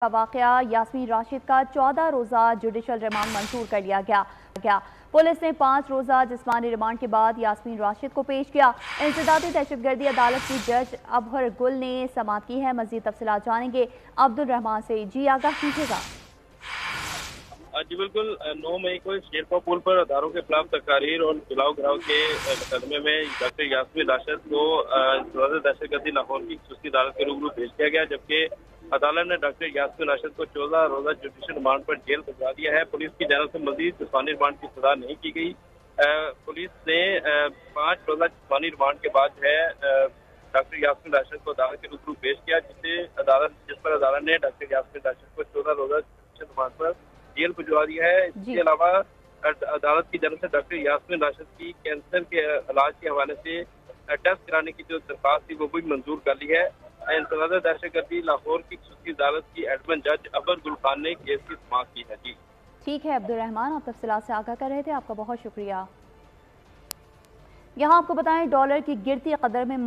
का वाकया यास्मीन राशिद का 14 रोज़ा जुडिशल रिमांड मंजूर कर लिया गया। पुलिस ने 5 रोज़ा जिस्मानी रिमांड के बाद यास्मीन राशिद को पेश किया। इंसदादी दहशतगर्दी अदालत की जज अबहर गुल ने समाअत की है। मज़ीद तफसीलात जानेंगे अब्दुल रहमान से। जी आगाह कीजिएगा। जी बिल्कुल, 9 मई को शेरपा पुल पर अदारों के खिलाफ तकारीर और जलाओ घराव के मुकदमे में डॉक्टर यास्मीन राशिद को दहशतगर्दी लाहौर की खसूसी अदालत के रूबरू पेश किया गया, जबकि अदालत ने डॉक्टर यास्मीन राशिद को 14 रोजा जुडिशल रिमांड पर जेल भिजवा दिया है। पुलिस की जानब से मजीद जिस्मानी रिमांड की सजा नहीं की गई। पुलिस ने 5 रोजा जिस्मानी रिमांड के बाद है डॉक्टर यास्मीन राशिद को अदालत के रूबरू पेश किया, जिस पर अदालत ने डॉक्टर यास्मीन राशिद को 14 रोजा जुडिशल रिमांड पर जेल भिजवा दिया है। इसके अलावा अदालत की जानब से डॉक्टर यास्मीन राशिद की कैंसर के इलाज के हवाले से टेस्ट कराने की जो दरखास्त थी वो भी मंजूर कर ली है। इंसदादी दहशतगर्दी लाहौर की खसूसी अदालत की एडमिन जज अबहर गुल खान ने केस की समाअत की है। जी ठीक है अब्दुल रहमान, आप तफसीलात से आगाह कर रहे थे, आपका बहुत शुक्रिया। यहाँ आपको बताएं, डॉलर की गिरती कदर में